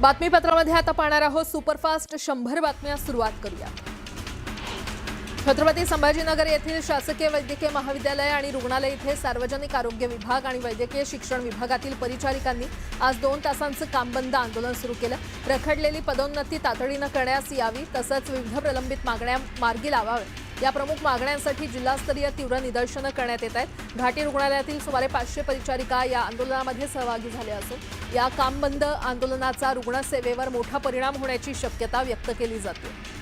बातमीपत्रामध्ये आता पाहणार आहोत सुपरफास्ट 100 बातम्या सुरुवात करूया। छत्रपती संभाजीनगर येथील शासकीय वैद्यकीय महाविद्यालय आणि रुग्णालय येथे सार्वजनिक आरोग्य विभाग आणि वैद्यकीय शिक्षण विभागातील परिचारिकांनी आज 2 तासांचे कामबंद आंदोलन सुरू केलं। रखडलेली पदोन्नती तातडीने करण्यात यावी तसंच विविध प्रलंबित मागण्या मार्गी लावाव्यात या प्रमुख मागण्यांसाठी जिल्हास्तरीय तीव्र निदर्शनं करण्यात येत आहेत। घाटी रुग्णालयातील सुमारे 500 परिचारिका या आंदोलनामध्ये सहभागी झाल्या असून या कामबंद आंदोलनाचा रुग्णसेवेवर मोठा परिणाम होण्याची शक्यता व्यक्त केली जाते।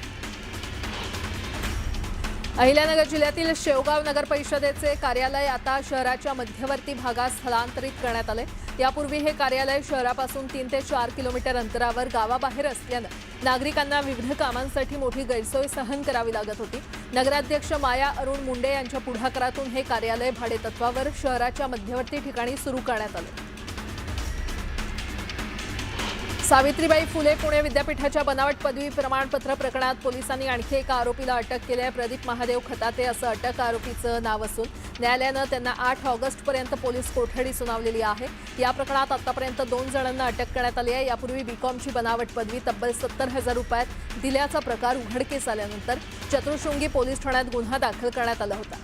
अहिल्यानगर जिल्ह्यातील शेवगाव नगर परिषदेचे कार्यालय आता शहराच्या मध्यवर्ती भागात स्थलांतरित करण्यात आले। यापूर्वी हे कार्यालय शहरापासून 3 ते 4 किलोमीटर अंतरावर गावाबाहेर असल्याने नागरिकांना विविध कामांसाठी मोठी गैरसोय सहन करावी लागत होती। नगराध्यक्ष माया अरुण मुंडे यांच्या पुढाकारातून हे कार्यालय भाडेतत्वावर शहराच्या मध्यवर्ती ठिकाणी सुरू करण्यात आले। सावित्रीबाई फुले पुणे विद्यापीठाच्या बनावट पदवी प्रमाणपत्र प्रकरणात पोलिसांनी आणखी एका आरोपीला अटक केली आहे। प्रदीप महादेव खताते असं अटक आरोपीचं नाव असून न्यायालयानं त्यांना 8 ऑगस्टपर्यंत पोलीस कोठडी सुनावलेली आहे। या प्रकरणात आतापर्यंत 2 जणांना अटक करण्यात आली आहे। यापूर्वी बीकॉमची बनावट पदवी तब्बल 70,000 रुपयात दिल्याचा प्रकार उघडकीस आल्यानंतर चतुर्शृंगी पोलीस ठाण्यात गुन्हा दाखल करण्यात आला होता।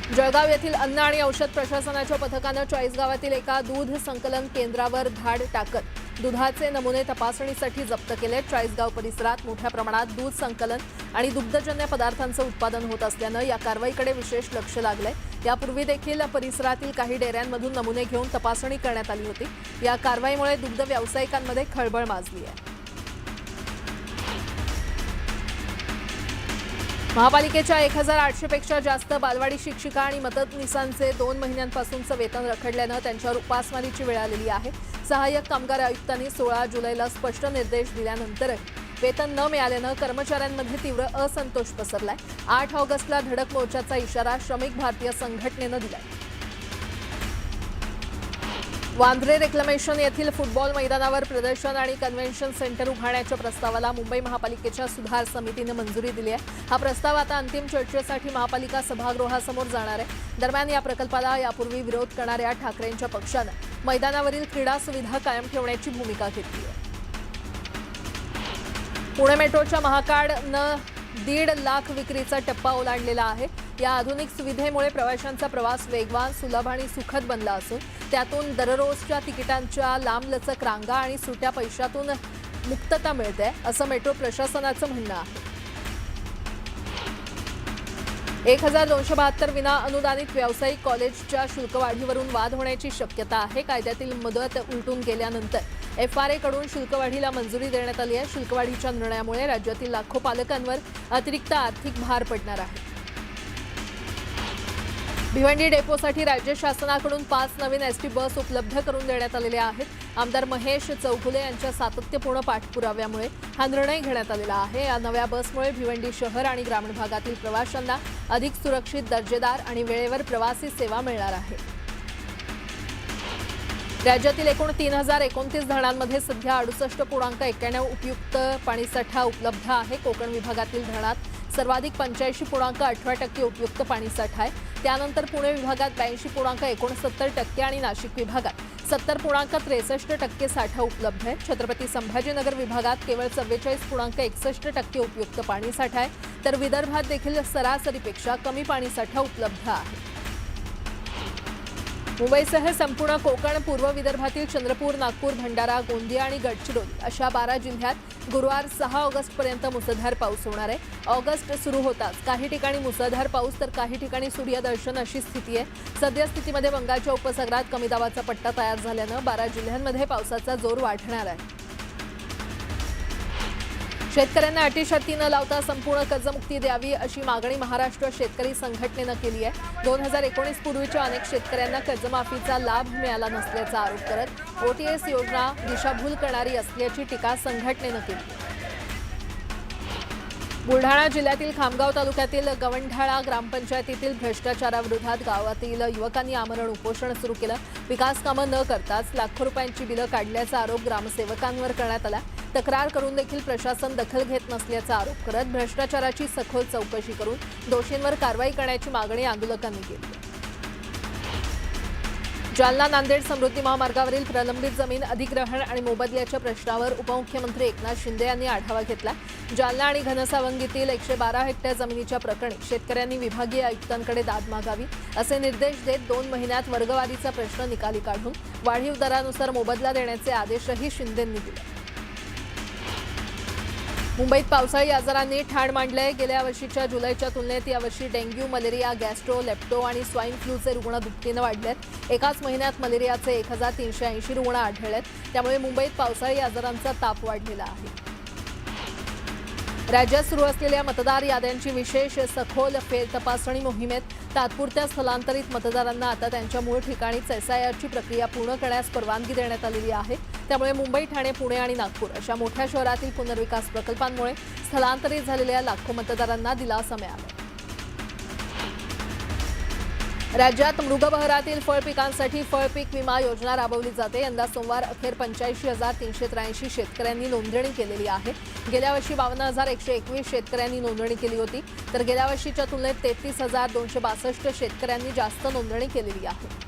जळगाव येथील अन्न आणि औषध प्रशासनाच्या पथकानं चाळीसगावातील एका दूध संकलन केंद्रावर धाड टाकत दुधाचे नमुने तपासणीसाठी जप्त केले। चाळीसगाव परिसरात मोठ्या प्रमाणात दूध संकलन आणि दुग्धजन्य पदार्थांचं उत्पादन होत असल्यानं या कारवाईकडे विशेष लक्ष लागलंय। यापूर्वी देखील परिसरातील काही डेऱ्यांमधून नमुने घेऊन तपासणी करण्यात आली होती। या कारवाईमुळे दुग्ध व्यावसायिकांमध्ये खळबळ माजली आहे। महापालिकेच्या 1800 पेक्षा जास्त बालवाडी शिक्षिका आणि मदतनीसांचे 2 महिन्यांपासूनचं वेतन रखडल्यानं त्यांच्यावर उपासमारीची वेळ आलेली आहे। सहाय्यक कामगार आयुक्तांनी 16 जुलैला स्पष्ट निर्देश दिल्यानंतर वेतन न मिळाल्यानं कर्मचाऱ्यांमध्ये तीव्र असंतोष पसरलाय। 8 ऑगस्टला धडक मोर्चाचा इशारा श्रमिक भारतीय संघटनेनं दिलाय। वांद्रे रेक्लेमेशन येथील फुटबॉल मैदानावर प्रदर्शन आणि कन्व्हेन्शन सेंटर उभारण्याच्या प्रस्तावाला मुंबई महापालिकेच्या सुधार समितीने मंजुरी दिली आहे। हा प्रस्ताव आता अंतिम चर्चेसाठी महापालिका सभागृहासमोर जाणार आहे। दरम्यान या प्रकल्पाला यापूर्वी विरोध करणाऱ्या ठाकरेंच्या पक्षानं मैदानावरील क्रीडा सुविधा कायम ठेवण्याची भूमिका घेतली आहे। पुणे मेट्रोच्या महाकाडनं 1.5 लाख विक्रीचा टप्पा ओलांडलेला आहे। या आधुनिक सुविधेमुळे प्रवाशांचा प्रवास वेगवान, सुलभ आणि सुखद बनला असून त्यातून दररोजच्या तिकिटांच्या लांबलचक रांगा आणि सुट्या पैशातून मुक्तता मिळते असं मेट्रो प्रशासनाचं म्हणणं आहे। 1272 विना अनुदानित व्यावसायिक कॉलेजच्या शुल्कवाढीवरून वाद होण्याची शक्यता आहे। कायद्यातील मुदत उलटून गेल्यानंतर FRA कडून शुल्कवाढीला मंजुरी देण्यात आली आहे। शुल्कवाढीच्या निर्णयामुळे राज्यातील लाखो पालकांवर अतिरिक्त आर्थिक भार पडणार आहे। भिवंडी डेपोसाठी राज्य शासनाकडून 5 नवीन ST बस उपलब्ध करून देण्यात आलेल्या आहेत। आमदार महेश चौगुले यांच्या सातत्यपूर्ण पाठपुराव्यामुळे हा निर्णय घेण्यात आलेला आहे। या नव्या बसमुळे भिवंडी शहर आणि ग्रामीण भागातील प्रवाशांना अधिक सुरक्षित, दर्जेदार आणि वेळेवर प्रवासी सेवा मिळणार आहे। राज्यातील एकूण 3029 धरणांमध्ये सध्या 68.91 उपयुक्त पाणीसाठा उपलब्ध आहे। कोकण विभागातील धरणात सर्वाधिक 85.18% उपयुक्त पाणीसाठा आहे। त्यानंतर पुणे विभागात 82.69% आणि नाशिक विभागात 70.63% साठा उपलब्ध आहे। छत्रपती संभाजीनगर विभागात केवळ 44.61% उपयुक्त पाणीसाठा आहे, तर विदर्भात देखील सरासरीपेक्षा कमी पाणीसाठा उपलब्ध आहे। मुंबईसह संपूर्ण कोकण, पूर्व विदर्भातील चंद्रपूर, नागपूर, भंडारा, गोंदिया आणि गडचिरोली अशा 12 जिल्ह्यात गुरुवार 6 ऑगस्टपर्यंत मुसळधार पाऊस होणार आहे। ऑगस्ट सुरू होताच काही ठिकाणी मुसळधार पाऊस तर काही ठिकाणी सूर्यदर्शन अशी स्थिती आहे। सद्यस्थितीमध्ये बंगालच्या उपसागरात कमी दाबाचा पट्टा तयार झाल्यानं 12 जिल्ह्यांमध्ये पावसाचा जोर वाढणार आहे। शेतकऱ्यांना अटी-शर्ती न लावता संपूर्ण कर्जमुक्ती द्यावी अशी मागणी महाराष्ट्र शेतकरी संघटनेनं केली आहे। 2019 पूर्वीच्या अनेक शेतकऱ्यांना कर्जमाफीचा लाभ मिळाला नसल्याचा आरोप करत OTS योजना दिशाभूल करणारी असल्याची टीका संघटनेनं केली। बुलढाणा जिल्ह्यातील खामगाव तालुक्यातील गवंढाळा ग्रामपंचायतीतील भ्रष्टाचाराविरोधात गावातील युवकांनी आमरण उपोषण सुरू केलं। विकास कामं न करताच लाखो रुपयांची बिलं काढल्याचा आरोप ग्रामसेवकांवर करण्यात आला। तक्रार करून देखील प्रशासन दखल घेत नसल्याचा आरोप करत भ्रष्टाचाराची सखोल चौकशी करून दोषींवर कारवाई करण्याची मागणी आंदोलकांनी केली। जालना नांदेड समृद्धी महामार्गावरील प्रलंबित जमीन अधिग्रहण आणि मोबदल्याच्या प्रश्नावर उपमुख्यमंत्री एकनाथ शिंदे यांनी आढावा घेतला। जालना आणि घनसावंगीतील 112 हेक्टर जमिनीच्या प्रकरणी शेतकऱ्यांनी विभागीय आयुक्तांकडे दाद मागावी असे निर्देश देत 2 महिन्यात वर्गवारीचा प्रश्न निकाली काढून वाढीव दरानुसार मोबदला देण्याचे आदेशही शिंदेंनी दिले। मुंबईत पावसाळी आजारांनी ठाण मांडलंय। गेल्या वर्षीच्या जुलैच्या तुलनेत यावर्षी डेंग्यू, मलेरिया, गॅस्ट्रो, लेप्टो आणि स्वाईन फ्लूचे रुग्ण दुपटीनं वाढलेत। एकाच महिन्यात मलेरियाचे 1380 रुग्ण आढळलेत। त्यामुळे मुंबईत पावसाळी आजारांचा ताप वाढलेला आहे। राज्यात सुरू असलेल्या मतदार याद्यांची विशेष सखोल फेरतपासणी मोहिमेत तात्पुरत्या स्थलांतरित मतदारांना आता त्यांच्या मूळ ठिकाणीच एसआयआरची प्रक्रिया पूर्ण करण्यास परवानगी देण्यात आलेली आहे। त्यामुळे मुंबई, ठाणे, पुणे आणि नागपूर अशा मोठ्या शहरातील पुनर्विकास प्रकल्पांमुळे स्थलांतरित झालेल्या लाखो मतदारांना दिलासा मिळाला। राज्यात मृगबहरातील फळ पिकांसाठी फळपीक विमा योजना राबवली जाते। यंदा सोमवार अखेर 85,383 शेतकऱ्यांनी नोंदणी केलेली आहे। गेल्या वर्षी 52,121 शेतकऱ्यांनी नोंदणी केली होती, तर गेल्या वर्षीच्या तुलनेत 33,262 शेतकऱ्यांनी जास्त नोंदणी केलेली आहे।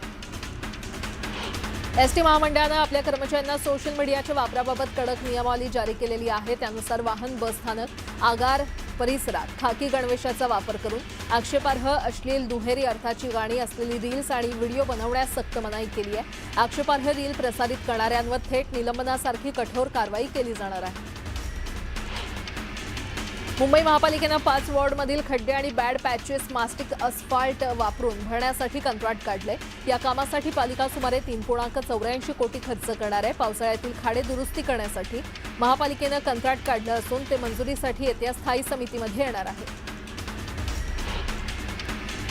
एसटी महामंडळानं आपल्या कर्मचाऱ्यांना सोशल मीडियाच्या वापराबाबत कडक नियमावली जारी केलेली आहे। त्यानुसार वाहन, बस स्थानक, आगार परिसरात खाकी गणवेशाचा वापर करून आक्षेपार्ह, अश्लील, दुहेरी अर्थाची गाणी असलेली रील्स आणि व्हिडिओ बनवण्यास सक्त मनाई केली आहे। आक्षेपार्ह रील प्रसारित करणाऱ्यांवर थेट निलंबनासारखी कठोर कारवाई केली जाणार आहे। मुंबई महापालिकेनं 5 वॉर्डमधील खड्डे आणि बॅड पॅचेस मास्टिक अस्फाल्ट वापरून भरण्यासाठी कंत्राट काढले। या कामासाठी पालिका सुमारे 3.84 कोटी खर्च करणार आहे। पावसाळ्यातील खाडे दुरुस्ती करण्यासाठी महापालिकेनं कंत्राट काढलं असून ते मंजुरीसाठी येत्या स्थायी समितीमध्ये येणार आहे।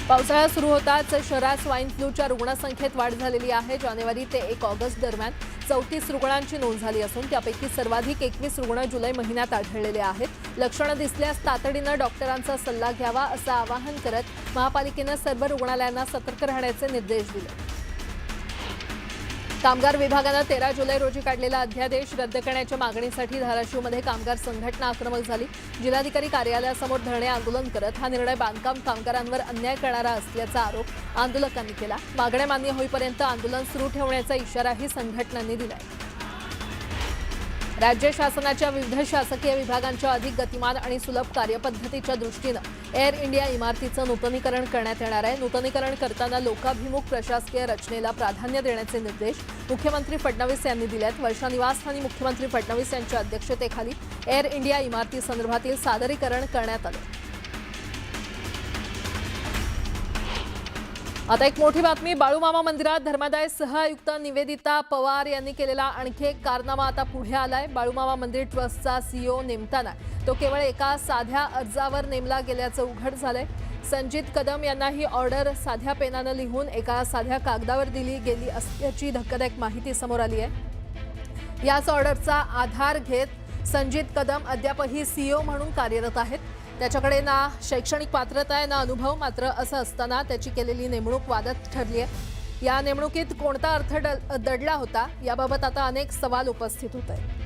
पावसाळा सुरू होताच शहरात स्वाईन फ्लूच्या रुग्णसंख्येत वाढ झालेली आहे। जानेवारी ते 1 ऑगस्ट दरम्यान 34 रुग्णांची नोंद झाली असून त्यापैकी सर्वाधिक 21 रुग्ण जुलै महिन्यात आढळलेले आहेत। लक्षणं दिसल्यास तातडीनं डॉक्टरांचा सल्ला घ्यावा असं आवाहन करत महापालिकेनं सर्व रुग्णालयांना सतर्क राहण्याचे निर्देश दिले। कामगार विभागानं 13 जुलै रोजी काढलेला अध्यादेश रद्द करण्याच्या मागणीसाठी धाराशिवमध्ये कामगार संघटना आक्रमक झाली। जिल्हाधिकारी कार्यालयासमोर धरणे आंदोलन करत हा निर्णय बांधकाम कामगारांवर अन्याय करणारा असल्याचा आरोप आंदोलकांनी केला। मागण्या मान्य होईपर्यंत आंदोलन सुरू ठेवण्याचा इशाराही संघटनांनी दिलाय। राज्य शासनाच्या विविध शासकीय विभागांच्या अधिक गतिमान आणि सुलभ कार्यपद्धतीच्या दृष्टीनं एअर इंडिया इमारतीचं नूतनीकरण करण्यात येणार आहे। नूतनीकरण करताना लोकाभिमुख प्रशासकीय रचनेला प्राधान्य देण्याचे निर्देश मुख्यमंत्री फडणवीस यांनी दिलेत। वर्षा निवासस्थानी मुख्यमंत्री फडणवीस यांच्या अध्यक्षतेखाली एअर इंडिया इमारतीसंदर्भातील सादरीकरण करण्यात आले। आता एक मोठी बातमी। बाळूमामा मंदिरात धर्मादाय सहआयुक्त निवेदिता पवार यांनी केलेला आणखी एक कारनामा आता पुढे आलाय। बाळूमामा मंदिर ट्रस्टचा सीईओ नेमताना तो केवळ एका साध्या अर्जावर नेमला गेल्याचं उघड झालंय। संजित कदम यांना ही ऑर्डर साध्या पेनानं लिहून एका साध्या कागदावर दिली गेली असल्याची धक्कादायक माहिती समोर आली आहे। याच ऑर्डरचा आधार घेत संजित कदम अद्यापही सीईओ म्हणून कार्यरत आहेत। त्याच्याकडे ना शैक्षणिक पात्रता आहे ना अनुभव, मात्र असं असताना त्याची केलेली नेमणूक वादात ठरली आहे। या नेमणुकीत कोणता अर्थ दडला होता याबाबत आता अनेक सवाल उपस्थित होत आहेत।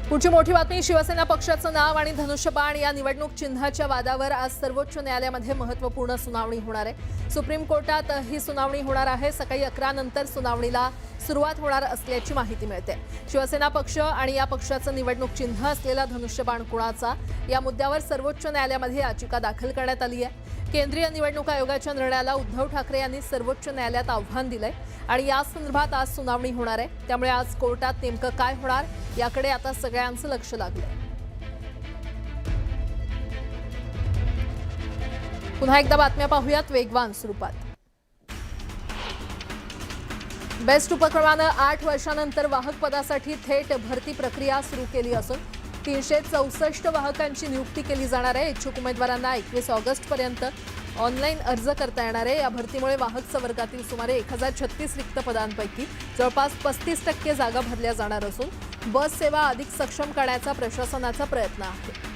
पुढची मोठी बातमी। शिवसेना पक्षाचं नाव आणि धनुष्यबाण या निवडणूक चिन्हाच्या वादावर आज सर्वोच्च न्यायालयामध्ये महत्त्वपूर्ण सुनावणी होणार आहे। सुप्रीम कोर्टात ही सुनावणी होणार आहे। सकाळी 11 नंतर सुनावणीला सुरुवात होणार असल्याची माहिती मिळते। शिवसेना पक्ष आणि या पक्षाचं निवडणूक चिन्ह असलेला धनुष्यबाण कुणाचा या मुद्द्यावर सर्वोच्च न्यायालयामध्ये याचिका दाखल करण्यात आली आहे। केंद्रीय निवडणूक आयोगाच्या निर्णयाला उद्धव ठाकरे यांनी सर्वोच्च न्यायालयात आव्हान दिलंय आणि या संदर्भात आज सुनावणी होणार आहे। त्यामुळे आज कोर्टात नेमकं काय होणार याकडे आता सगळ्यांचं लक्ष लागलंय। पुन्हा एकदा बातम्या पाहूयात वेगवान स्वरूपात। बेस्ट उपक्रमानं 8 वर्षांनंतर वाहक पदासाठी थेट भरती प्रक्रिया सुरू केली असून 364 वाहकांची नियुक्ती केली जाणार आहे। इच्छुक उमेदवारांना 21 ऑगस्टपर्यंत ऑनलाईन अर्ज करता येणार आहे। या भरतीमुळे वाहक संवर्गातील सुमारे 1036 रिक्त पदांपैकी जवळपास 35% जागा भरल्या जाणार असून बस सेवा अधिक सक्षम करण्याचा प्रशासनाचा प्रयत्न आहे।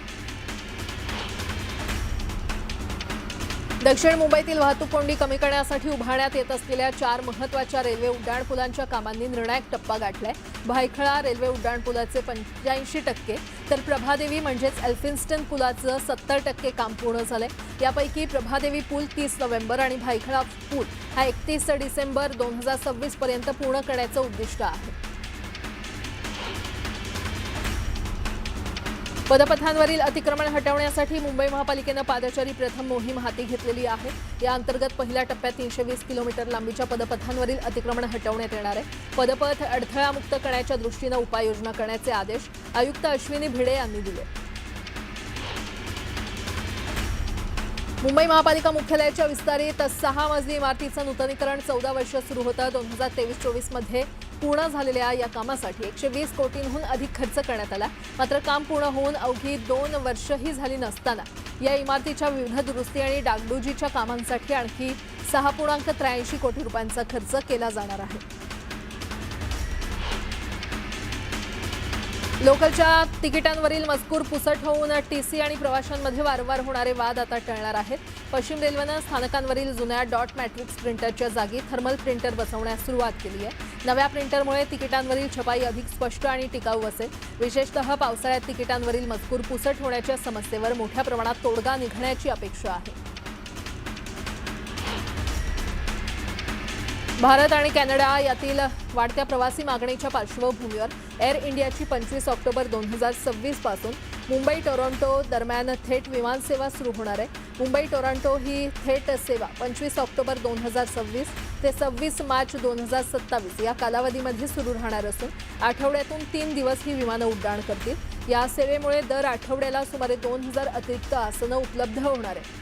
दक्षिण मुंबईतील वाहतूक कोंडी कमी करण्यासाठी उभारण्यात येत असलेल्या 4 महत्त्वाच्या रेल्वे उड्डाणपुलांच्या कामांनी निर्णायक टप्पा गाठलाय। भायखळा रेल्वे उड्डाणपुलाचे 85% तर प्रभादेवी म्हणजेच एल्फिन्स्टन पुलाचं 70% काम पूर्ण झालंय। यापैकी प्रभादेवी पूल 30 नोव्हेंबर आणि भायखळा पूल हा 31 डिसेंबर 2026 पर्यंत पूर्ण करण्याचं उद्दिष्ट आहे। पदपथांवरील अतिक्रमण हटवण्यासाठी मुंबई महापालिकेनं पादचारी प्रथम मोहीम हाती घेतलेली आहे। या अंतर्गत पहिल्या टप्प्यात 320 किलोमीटर लांबीच्या पदपथांवरील अतिक्रमण हटवण्यात येणार आहे। पदपथ अडथळामुक्त करण्याच्या दृष्टीनं उपाययोजना करण्याचे आदेश आयुक्त अश्विनी भिडे यांनी दिले। मुंबई महापालिका मुख्यालयाच्या विस्तारित 6 मजली इमारतीचं नूतनीकरण 14 वर्ष सुरू होतं। 2023-24 मध्ये पूर्ण झालेल्या या कामासाठी 120 कोटींहून अधिक खर्च करण्यात आला। मात्र काम पूर्ण होऊन अवघी 2 वर्षही झाली नसताना या इमारतीच्या विविध दुरुस्ती आणि डागडुजीच्या कामांसाठी आणखी 6.83 कोटी रुपयांचा खर्च केला जाणार आहे। लोकलच्या तिकिटांवरील मजकूर पुसट होऊन टीसी आणि प्रवाशांमध्ये वारंवार होणारे वाद आता टळणार आहेत। पश्चिम रेल्वेनं स्थानकांवरील जुन्या डॉट मॅट्रिक्स प्रिंटरच्या जागी थर्मल प्रिंटर बसवण्यास सुरुवात केली आहे। नव्या प्रिंटरमुळे तिकिटांवरील छपाई अधिक स्पष्ट आणि टिकाऊ असेल। विशेषतः पावसाळ्यात तिकिटांवरील मजकूर पुसट होण्याच्या समस्येवर मोठ्या प्रमाणात तोडगा निघण्याची अपेक्षा आहे। भारत आणि कॅनडा यातील वाढत्या प्रवासी मागणीच्या पार्श्वभूमीवर एअर इंडियाची 25 ऑक्टोबर 2026 पासून मुंबई टोरंटो दरम्यान थेट विमानसेवा सुरू होणार आहे। मुंबई टोरंटो ही थेट सेवा 25 ऑक्टोबर 2026 ते 26 मार्च 2027 या कालावधीमध्ये सुरू राहणार असून आठवड्यातून 3 दिवस ही विमानं उड्डाण करतील। या सेवेमुळे दर आठवड्याला सुमारे 2000 अतिरिक्त आसनं उपलब्ध होणार आहे।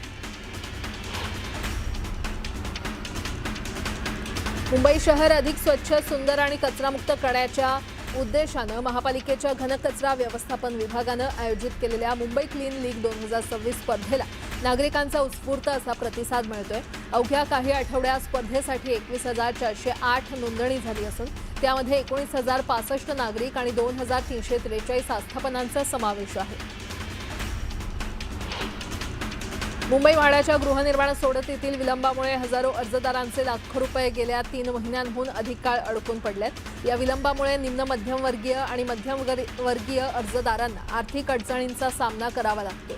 मुंबई शहर अधिक स्वच्छ, सुंदर आणि कचरामुक्त करण्याच्या उद्देशानं महापालिकेच्या घनकचरा व्यवस्थापन विभागानं आयोजित केलेल्या मुंबई क्लीन लीग 2026 स्पर्धेला नागरिकांचा उत्स्फूर्त असा प्रतिसाद मिळतोय। अवघ्या काही आठवड्यात स्पर्धेसाठी 21,408 नोंदणी झाली असून त्यामध्ये 19,065 नागरिक आणि 2,343 आस्थापनांचा समावेश आहे। मुंबई म्हाडाच्या गृहनिर्माण सोडतीतील विलंबामुळे हजारो अर्जदारांचे लाखो रुपये गेल्या 3 महिन्यांहून अधिक काळ अडकून पडलेत। या विलंबामुळे निम्न मध्यमवर्गीय आणि मध्यमवर्गीय अर्जदारांना आर्थिक अडचणींचा सामना करावा लागतो।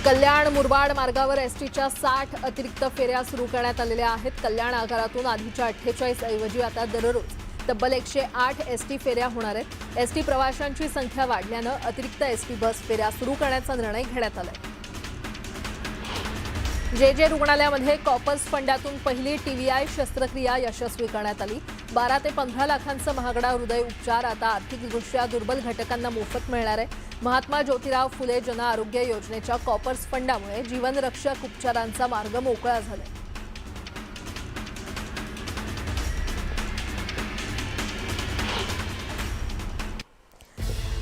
कल्याण मुरबाड मार्गावर एसटीच्या 60 अतिरिक्त फेऱ्या सुरू करण्यात आलेल्या आहेत। कल्याण आगारातून आधीच्या 48 ऐवजी आता दररोज तब्बल 108 एसटी फेऱ्या होणार आहेत। एसटी प्रवाशांची संख्या वाढल्यानं अतिरिक्त एसटी बस फेऱ्या सुरू करण्याचा निर्णय घेण्यात आलाय। जे रुग्णालयामध्ये कॉपर्स फंडातून पहिली टीव्हीआय शस्त्रक्रिया यशस्वी करण्यात आली। 12 ते 15 लाखांचा महागडा हृदय उपचार आता आर्थिकदृष्ट्या दुर्बल घटकांना मोफत मिळणार आहे। महात्मा ज्योतिराव फुले जन आरोग्य योजनेच्या कॉपर्स फंडामुळे जीवनरक्षक उपचारांचा मार्ग मोकळा झालाय।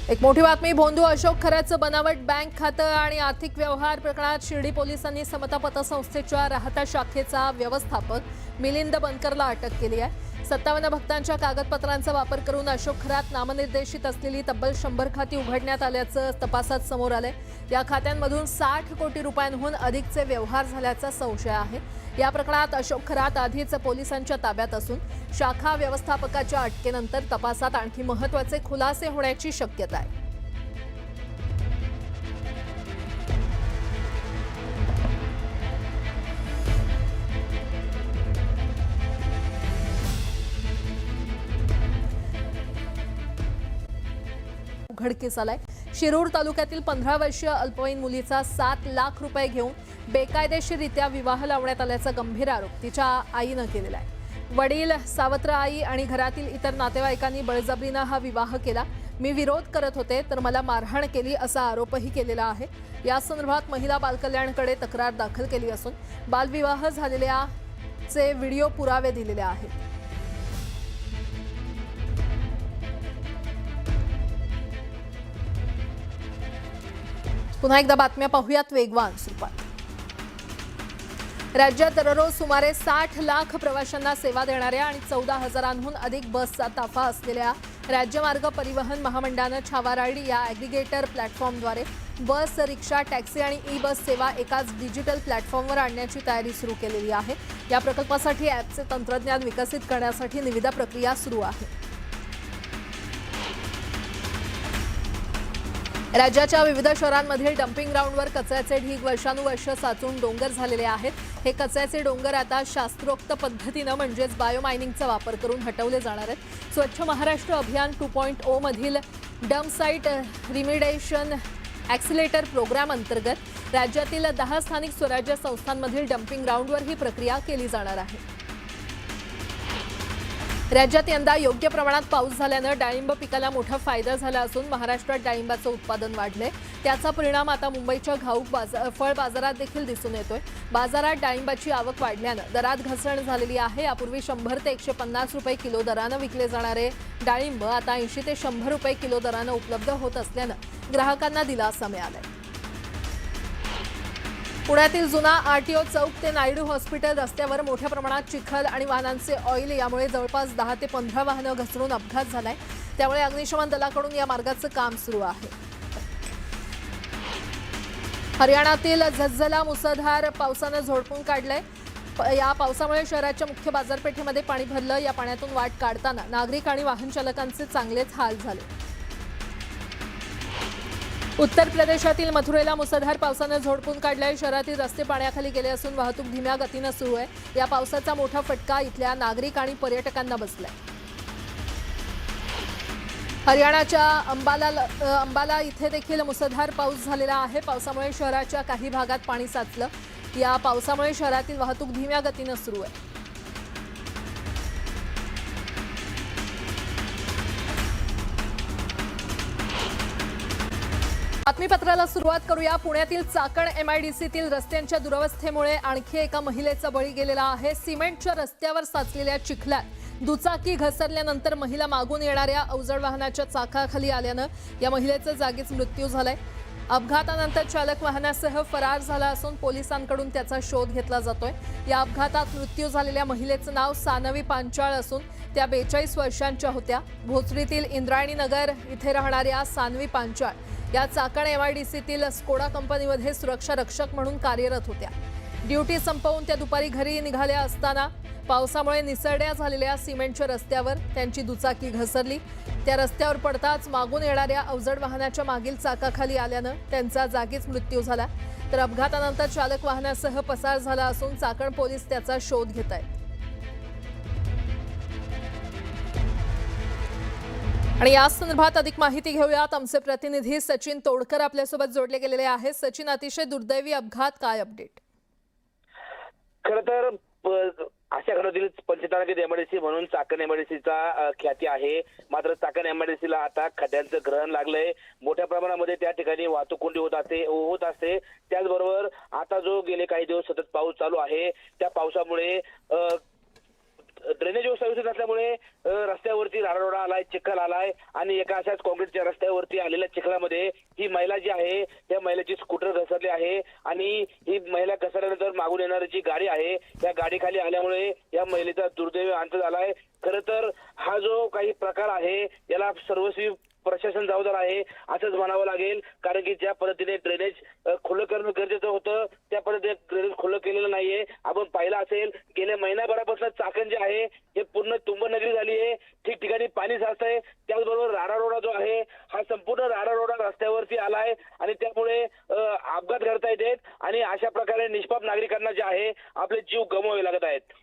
एक मोठी बातमी, भोंदू अशोक खऱ्याचं बनावट बँक खातं आणि आर्थिक व्यवहार प्रकरणात शिर्डी पोलिसांनी समता पतसंस्थेच्या राहता शाखेचा व्यवस्थापक मिलिंद बनकरला अटक केली आहे। 57 भक्तांच्या कागदपत्रांचा वापर करून अशोक खऱ्यात नामनिर्देशित असलेली तब्बल 100 खाती उघडण्यात आल्याचं तपासात समोर आलंय। या खात्यांमधून 60 कोटी रुपयांहून अधिकचे व्यवहार झाल्याचा संशय आहे। या प्रकरणात अशोक खरात आधीच पोलिसांच्या ताब्यात असून शाखा व्यवस्थापकाच्या अटकेनंतर तपासात आणखी महत्त्वाचे खुलासे होण्याची शक्यता आहे। उघडकीस आलाय। शिरूर तालुक्यातील 15 वर्षीय अल्पवयीन मुलीचा 7 लाख रुपये घेऊन बेकायदेशीररित्या विवाह लावण्यात आल्याचा गंभीर आरोप तिच्या आईनं केलेला आहे। वडील, सावत्र आई आणि घरातील इतर नातेवाईकांनी बळजबरीनं हा विवाह केला। मी विरोध करत होते तर मला मारहाण केली असा आरोपही केलेला आहे। या संदर्भात महिला बालकल्याणकडे तक्रार दाखल केली असून बालविवाह झालेल्याचे व्हिडिओ पुरावे दिलेले आहेत। पुन्हा एकदा बातम्या पाहूयात वेगवान स्वरूपात। राज्यात दररोज सुमारे 60 लाख प्रवाशांना सेवा देणाऱ्या आणि 14,000हून अधिक बसचा ताफा असलेल्या राज्यमार्ग परिवहन महामंडळानं छावा राईड या ॲग्रिगेटर प्लॅटफॉर्मद्वारे बस, रिक्षा, टॅक्सी आणि ई बस सेवा एकाच डिजिटल प्लॅटफॉर्मवर आणण्याची तयारी सुरू केलेली आहे। या प्रकल्पासाठी ॲपचे तंत्रज्ञान विकसित करण्यासाठी निविदा प्रक्रिया सुरू आहे। राज्याच्या विविध शहरांमधील डम्पिंग ग्राउंडवर कचऱ्याचे ढीग वर्षानुवर्ष साचून डोंगर झालेले आहेत। हे कचऱ्याचे डोंगर आता शास्त्रोक्त पद्धतीने म्हणजेच बायोमायनिंगचा वापर करून हटवले जाणार आहेत। स्वच्छ महाराष्ट्र अभियान 2.0 मधील डम्प साइट रिमिडिएशन ॲक्सिलेटर प्रोग्राम अंतर्गत राज्यातील 10 स्थानिक स्वराज्य संस्थांमधील डम्पिंग ग्राउंडवर ही प्रक्रिया केली जाणार आहे। राज्यात यंदा योग्य प्रमाणात पाऊस झाल्याने डाळिंब पिकाला मोठा फायदा झाला असून महाराष्ट्रात डाळिंबाचं उत्पादन वाढले। त्याचा परिणाम आता मुंबईच्या घाऊक फळ बाजारात देखील दिसून येतोय। बाजारात डाळिंबाची आवक वाढल्याने दरात घसरण झालेली आहे। यापूर्वी 100 ते 150 रुपये किलो दराने विकले जाणारे डाळिंब आता 80 ते 100 रुपये किलो दराने उपलब्ध होत असल्याने ग्राहकांना दिलासा मिळालाय। पुण्यातील जुना आरटीओ चौक ते नायडू हॉस्पिटल रस्त्यावर मोठ्या प्रमाणात चिखल आणि वाहनांचे ऑइल यामुळे जवळपास 10 ते 15 वाहनं घसरून अपघात झालाय। त्यामुळे अग्निशमन दलाकडून या मार्गाचं काम सुरू आहे। हरियाणातील झज्जरला मुसळधार पावसानं झोडपून काढलंय। या पावसामुळे शहराच्या मुख्य बाजारपेठेमध्ये पाणी भरलं। या पाण्यातून वाट काढताना नागरिक आणि वाहन चालकांचे चांगलेच हाल झाले। उत्तर प्रदेशातील मथुरेला मुसळधार पावसाने झोडपून काढले। शहरातील रस्ते पाण्याखाली गेले असून वाहतूक धीम्या गतीने सुरू आहे। या पावसाचा मोठा फटका इथल्या नागरिक आणि पर्यटकांना बसलाय। हरियाणाच्या अंबाला इथे देखील मुसळधार पाऊस झालेला आहे। पावसामुळे शहराच्या काही भागात पाणी साचलं। या पावसामुळे शहरातील वाहतूक धीम्या गतीने सुरू आहे। बातमीपत्राला सुरुवात करूया। पुण्यातील चाकण MIDCतील रस्त्यांच्या दुरवस्थेमुळे आणखी एका महिलेचा बळी गेलेला आहे। सिमेंटच्या रस्त्यावर साचलेल्या चिखलात दुचाकी घसरल्यानंतर महिला मागून येणाऱ्या अवजड वाहनाच्या चाकाखाली आल्यानं या महिलेचा जागीच मृत्यू झालाय। अपघातानंतर चालक वाहनासह फरार झाला असून पोलिसांकडून त्याचा शोध घेतला जातोय। या अपघातात मृत्यू झालेल्या महिलेचं नाव सानवी पांचाळ असून त्या 42 वर्षांच्या होत्या। भोसरीतील इंद्रायणी नगर इथे राहणाऱ्या सानवी पांचाळ या चाकण MIDCतील स्कोडा कंपनीमध्ये सुरक्षा रक्षक म्हणून कार्यरत होत्या। ड्युटी संपवून त्या दुपारी घरी निघाल्या असताना पावसामुळे निसरड्या झालेल्या सिमेंटच्या रस्त्यावर त्यांची दुचाकी घसरली। त्या रस्त्यावर पडताच मागून येणाऱ्या अवजड वाहनाच्या मागील चाकाखाली आल्यानं त्यांचा जागीच मृत्यू झाला। तर अपघातानंतर चालक वाहनासह पसार झाला असून चाकण पोलीस त्याचा शोध घेत आहेत। आणि या संदर्भात अधिक माहिती घेऊयात। आमचे प्रतिनिधी सचिन तोडकर आपल्यासोबत जोडले गेलेले आहेत। सचिन, अतिशय दुर्दैवी अपघात, काय अपडेट? खरं तर अशा घरातील पंचतारांकित MIDC म्हणून चाकण MIDCचा ख्याती आहे। मात्र चाकण MIDCला आता खड्ड्यांचं ग्रहण लागलंय। मोठ्या प्रमाणामध्ये त्या ठिकाणी वाहतूक कोंडी होत असते। त्याचबरोबर आता जो गेले काही दिवस सतत पाऊस चालू आहे, त्या पावसामुळे ड्रेनेज व्यवस्था व्यवस्थित नसल्यामुळे रस्त्यावरती राडारोडा आलाय, चिखल आलाय आणि एका अशाच काँक्रीटच्या रस्त्यावरती आलेल्या चिखलामध्ये ही महिला जी आहे त्या महिलेची स्कूटर घसरली आहे आणि ही महिला घसरल्यानंतर मागून येणारी जी गाडी आहे त्या गाडीखाली आल्यामुळे या महिलेचा दुर्दैवी अंत झालाय। खरं तर हा जो काही प्रकार आहे याला सर्वस्वी प्रशासन जबाबदार आहे असंच म्हणावं लागेल। कारण की ज्या पद्धतीने ड्रेनेज खुलं करणं गरजेचं होतं त्या पद्धतीने ड्रेनेज खुलं केलेलं नाहीये। आपण पाहिलं असेल गेल्या महिनाभरापासून चाकण जे आहे हे पूर्ण तुंबनगरी झाली आहे। ठिकठिकाणी पाणी साचतंय। त्याचबरोबर राडारोडा जो आहे हा संपूर्ण राडारोडा रस्त्यावरती आलाय आणि त्यामुळे अपघात घडता येतात आणि अशा प्रकारे निष्पाप नागरिकांना जे आहे आपले जीव गमवावे लागत आहेत।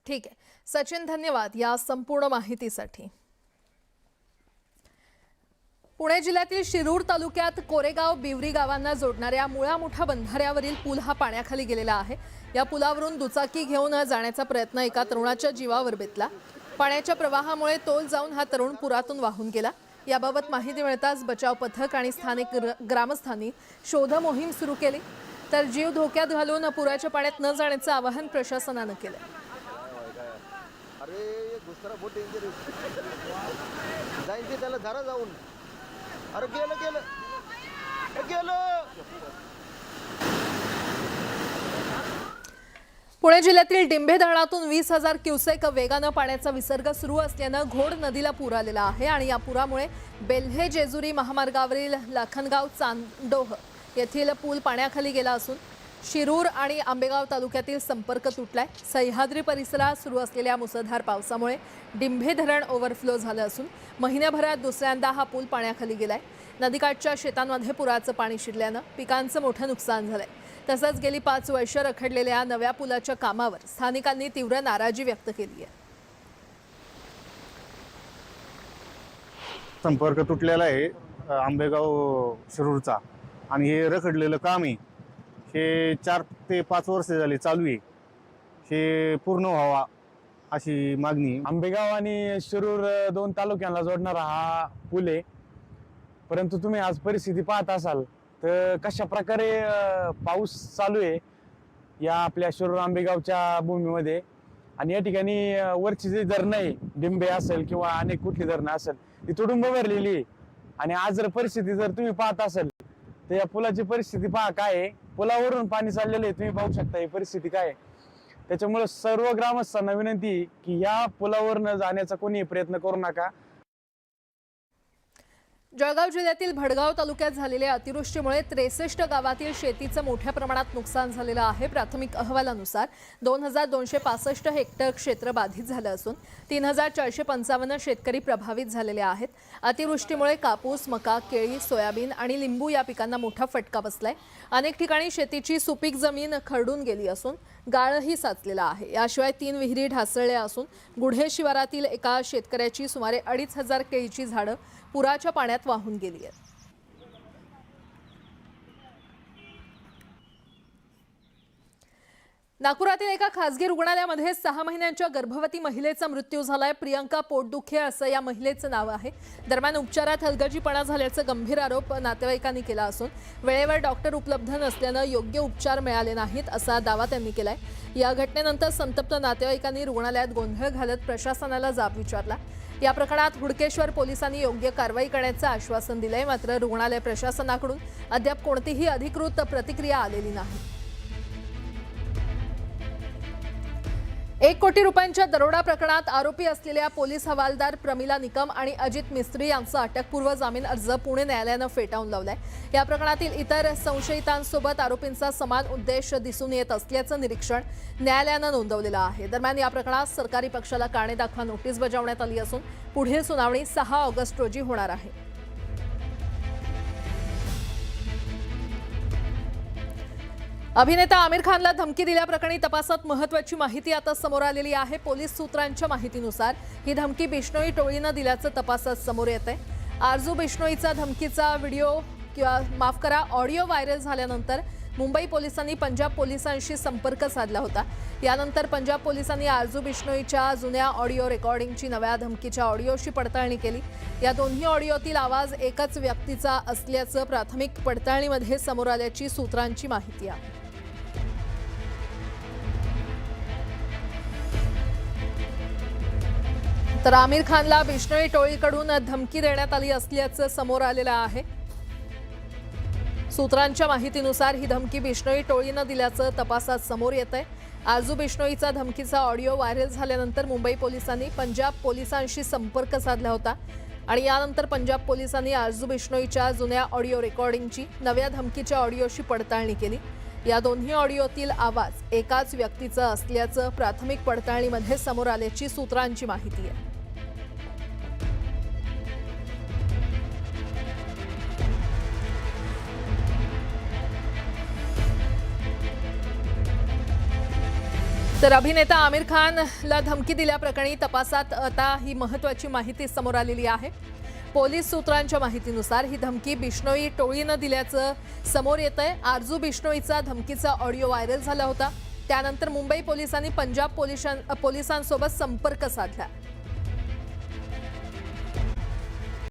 ठीक आहे सचिन, धन्यवाद या संपूर्ण माहितीसाठी। पुणे जिल्ह्यातील शिरूर तालुक्यात कोरेगाव बिवरी गावांना जोडणाऱ्या मुळामुठा बंधाऱ्यावरील पूल हा पाण्याखाली गेलेला आहे। या पुलावरून दुचाकी घेऊन जाण्याचा प्रयत्न एका तरुणाच्या जीवावर बेतला। पाण्याच्या प्रवाहामुळे तोल जाऊन हा तरुण पुरातून वाहून गेला। याबाबत माहिती मिळताच बचाव पथक आणि स्थानिक ग्रामस्थांनी शोध मोहीम सुरू केली। तर जीव धोक्यात घालून पुराच्या पाण्यात न जाण्याचं आवाहन प्रशासनानं केलं। अरे दुसरा बोट डेंजर जाईल त्याला धरा जाऊन। अरे गेलं गेलं गेलं। पुणे जिल्ह्यातील डिंभे धरणातून 20,000 क्युसेक वेगानं पाण्याचा विसर्ग सुरू असल्यानं घोड नदीला पूर आलेला आहे आणि या पुरामुळे बेल्हे जेजुरी महामार्गावरील लखनगाव चांदोह येथील पूल पाण्याखाली गेला असून शिरूर आणि आंबेगाव तालुक्यातील संपर्क तुटलाय। सह्याद्री परिसरात सुरू असलेल्या मुसळधार पावसामुळे डिंभे धरण ओव्हरफ्लो झालं असून महिन्याभरात दुसऱ्यांदा हा पूल पाण्याखाली गेलाय। नदीकाठच्या शेतांमध्ये पुराचं पाणी शिरल्यानं पिकांचं मोठं नुकसान झालंय। तसंच गेली 5 वर्ष रखडलेल्या नव्या पुलाच्या कामावर स्थानिकांनी तीव्र नाराजी व्यक्त केली आहे। संपर्क तुटलेला आहे आंबेगाव शिरूरचा आणि हे रखडलेलं काम आहे हे 4 ते 5 वर्ष झाले चालू आहे। हे पूर्ण व्हावा अशी मागणी। आंबेगाव आणि शिरूर 2 तालुक्यांना जोडणारा हा पूल आहे, परंतु तुम्ही आज परिस्थिती पाहत असाल तर कशा प्रकारे पाऊस चालू आहे या आपल्या शिरूर आंबेगावच्या भूमीमध्ये। आणि या ठिकाणी वरची जी धरणं आहे, डिंबे असेल किंवा अनेक कुठली धरणं असेल, ती तुडुंब भरलेली आहे। आणि आज जर परिस्थिती जर तुम्ही पाहत असाल तर या पुलाची परिस्थिती पहा काय आहे। पुलावरून पाणी चाललेलं आहे, तुम्ही पाहू शकता ही परिस्थिती काय आहे। त्याच्यामुळे सर्व ग्रामस्थांना विनंती की या पुलावरनं जाण्याचा कोणी प्रयत्न करू नका। जळगाव जिल्ह्यातील भडगाव तालुक्यात झालेल्या अतिवृष्टीमुळे 63 गावातील शेतीचं मोठ्या प्रमाणात नुकसान झालेलं आहे। प्राथमिक अहवालानुसार 2265 हेक्टर क्षेत्र बाधित झालं असून 3455 शेतकरी प्रभावित झालेले आहेत। अतिवृष्टीमुळे कापूस, मका, केळी, सोयाबीन आणि लिंबू या पिकांना मोठा फटका बसलाय। अनेक ठिकाणी शेतीची सुपीक जमीन खरडून गेली असून गाळही साचलेला आहे। याशिवाय 3 विहिरी ढासळल्या असून गुढे शिवारातील एका शेतकऱ्याची सुमारे 2500 केळीची झाडं पुराच्या पाण्यात वाहून गेली आहेत। नागपुरातील एका खासगी रुग्णालयामध्ये 6 महिन्यांच्या गर्भवती महिलेचा मृत्यू झालाय। प्रियंका पोटदुखे असं या महिलेचं नाव आहे। दरम्यान उपचारात हलगर्जीपणा झाल्याचा गंभीर आरोप नातेवाईकांनी केला असून वेळेवर डॉक्टर उपलब्ध नसल्यानं योग्य उपचार मिळाले नाहीत असा दावा त्यांनी केलाय। या घटनेनंतर संतप्त नातेवाईकांनी रुग्णालयात गोंधळ घालत प्रशासनाला जाब विचारला। या प्रकरणात हुडकेश्वर पोलिसांनी योग्य कारवाई करण्याचं आश्वासन दिलंय, मात्र रुग्णालय प्रशासनाकडून अद्याप कोणतीही अधिकृत प्रतिक्रिया आलेली नाही। 1 कोटी रुपयांच्या दरोडा प्रकरणात आरोपी असलेल्या पोलीस हवालदार प्रमिला निकम आणि अजित मिस्त्री यांचा अटकपूर्व जामीन अर्ज पुणे न्यायालयानं फेटाळून लावलाय। या प्रकरणातील इतर संशयितांसोबत आरोपींचा समान उद्देश दिसून येत असल्याचं निरीक्षण न्यायालयानं नोंदवलेलं आहे। दरम्यान या प्रकरणात सरकारी पक्षाला कारणे दाखवा नोटीस बजावण्यात आली असून पुढील सुनावणी 6 ऑगस्ट रोजी होणार आहे। अभिनेता आमिर खानला धमकी दिल्याप्रकरणी तपासात महत्त्वाची माहिती आता समोर आलेली आहे। पोलीस सूत्रांच्या माहितीनुसार ही धमकी बिश्नोई टोळीनं दिल्याचं तपासात समोर येतंय। आरजू बिश्नोईचा धमकीचा ऑडिओ व्हायरल झाल्यानंतर मुंबई पोलिसांनी पंजाब पोलिसांशी संपर्क साधला होता। यानंतर पंजाब पोलिसांनी आरजू बिश्नोईच्या जुन्या ऑडिओ रेकॉर्डिंगची नव्या धमकीच्या ऑडिओशी पडताळणी केली। या दोन्ही ऑडिओतील आवाज एकाच व्यक्तीचा असल्याचं प्राथमिक पडताळणीमध्ये समोर आल्याची सूत्रांची माहिती आहे। तर आमिर खानला बिश्नोई टोळीकडून धमकी देण्यात आली असल्याचं समोर आलेलं आहे। सूत्रांच्या माहितीनुसार ही धमकी बिश्नोई टोळीनं दिल्याचं तपासात समोर येतंय। आरजू बिश्नोईचा धमकीचा ऑडिओ व्हायरल झाल्यानंतर मुंबई पोलिसांनी पंजाब पोलिसांशी संपर्क साधला होता आणि यानंतर पंजाब पोलिसांनी आरजू बिश्नोईच्या जुन्या ऑडिओ रेकॉर्डिंगची नव्या धमकीच्या ऑडिओशी पडताळणी केली। या दोन्ही ऑडिओतील आवाज एकाच व्यक्तीचा असल्याचं प्राथमिक पडताळणीमध्ये समोर आल्याची सूत्रांची माहिती आहे। तर अभिनेता आमिर खानला धमकी दिल्याप्रकरणी तपासात आता ही महत्त्वाची माहिती समोर आलेली आहे। पोलीस सूत्रांच्या माहितीनुसार ही धमकी बिश्नोई टोळीनं दिल्याचं समोर येतंय। आरजू बिश्नोईचा धमकीचा ऑडिओ व्हायरल झाला होता। त्यानंतर मुंबई पोलिसांनी पंजाब पोलिसांसोबत संपर्क साधला।